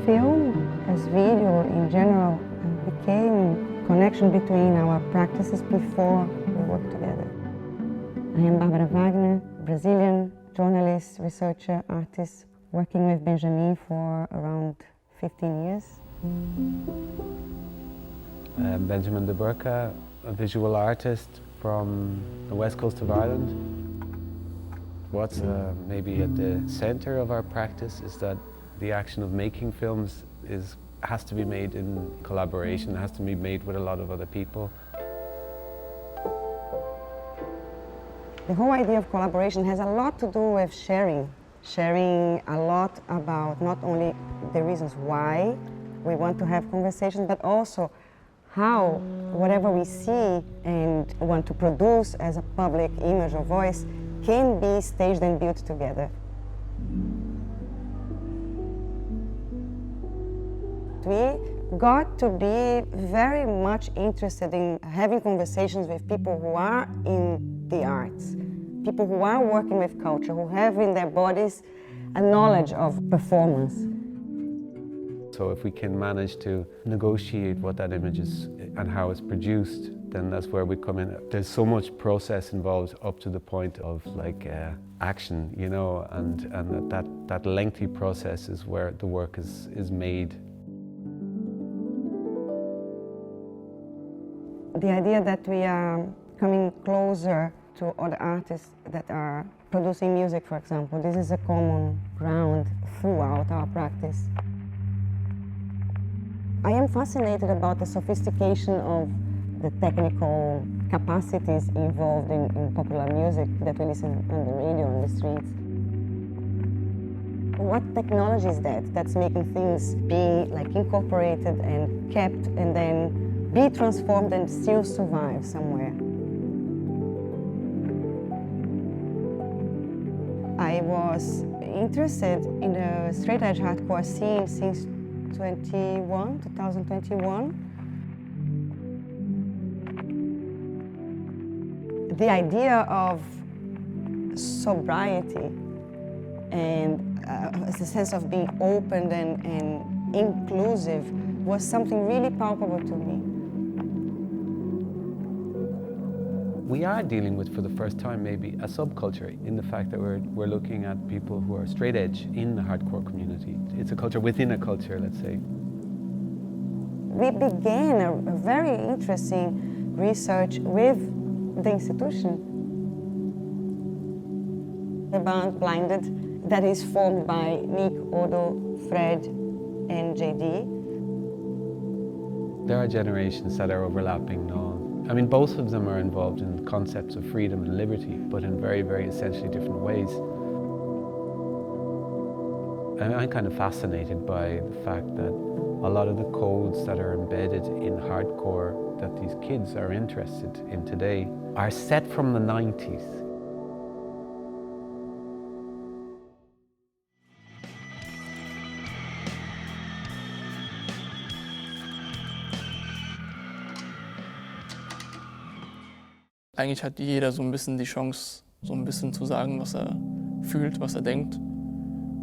film, as video in general, became connection between our practices before we work together. I am Bábara Wagner, Brazilian journalist, researcher, artist, working with Benjamin for around 15 years. Benjamin de Burca, a visual artist from the west coast of Ireland. What's maybe at the center of our practice is that the action of making films has to be made in collaboration, has to be made with a lot of other people. The whole idea of collaboration has a lot to do with sharing. Sharing a lot about not only the reasons why we want to have conversations, but also how whatever we see and want to produce as a public image or voice can be staged and built together. We got to be very much interested in having conversations with people who are in the arts, people who are working with culture, who have in their bodies a knowledge of performance. So if we can manage to negotiate what that image is and how it's produced, then that's where we come in. There's so much process involved up to the point of action, you know, and that lengthy process is where the work is made. The idea that we are coming closer to other artists that are producing music, for example, this is a common ground throughout our practice. I am fascinated about the sophistication of the technical capacities involved in popular music that we listen on the radio, on the streets. What technology is that that's making things be incorporated and kept and then be transformed and still survive somewhere? I was interested in the straight edge hardcore scene since 2021. The idea of sobriety and a sense of being open and inclusive was something really palpable to me. We are dealing with, for the first time, maybe a subculture in the fact that we're looking at people who are straight edge in the hardcore community. It's a culture within a culture, let's say. We began a very interesting research with the institution. The band Blinded, that is formed by Nick, Odo, Fred, and JD. There are generations that are overlapping now. I mean, both of them are involved in concepts of freedom and liberty, but in very, very essentially different ways. And I'm kind of fascinated by the fact that a lot of the codes that are embedded in hardcore that these kids are interested in today are set from the 90s. Eigentlich hat jeder so ein bisschen die Chance, so ein bisschen zu sagen, was er fühlt, was er denkt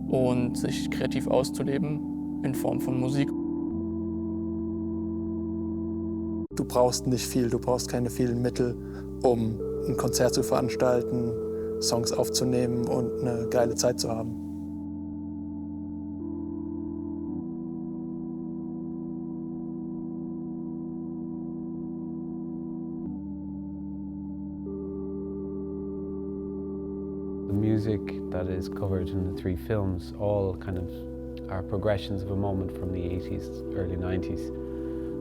und sich kreativ auszuleben in Form von Musik. Du brauchst nicht viel, du brauchst keine vielen Mittel, um ein Konzert zu veranstalten, Songs aufzunehmen und eine geile Zeit zu haben. The music that is covered in the 3 films all kind of are progressions of a moment from the 80s, early 90s.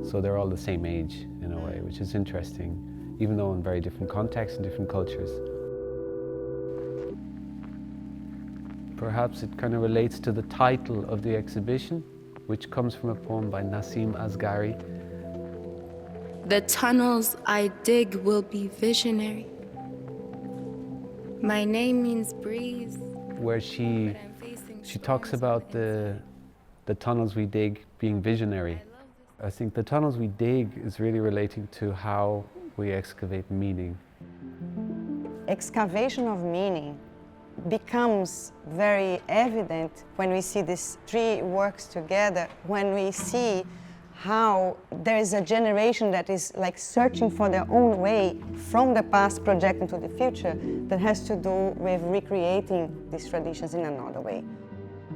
So they're all the same age in a way, which is interesting, even though in very different contexts and different cultures. Perhaps it kind of relates to the title of the exhibition, which comes from a poem by Nassim Asghari. The tunnels I dig will be visionary. My name means breeze. Where she talks about the tunnels we dig being visionary. I think the tunnels we dig is really relating to how we excavate meaning. Excavation of meaning becomes very evident when we see these three works together, when we see how there is a generation that is like searching for their own way from the past projecting to the future that has to do with recreating these traditions in another way.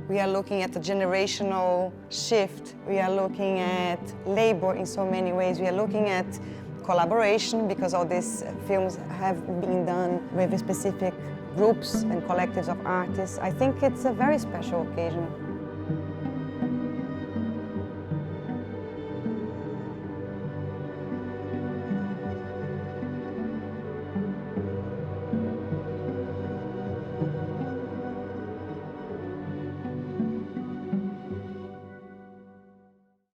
We are looking at a generational shift. We are looking at labor in so many ways. We are looking at collaboration, because all these films have been done with specific groups and collectives of artists. I think it's a very special occasion.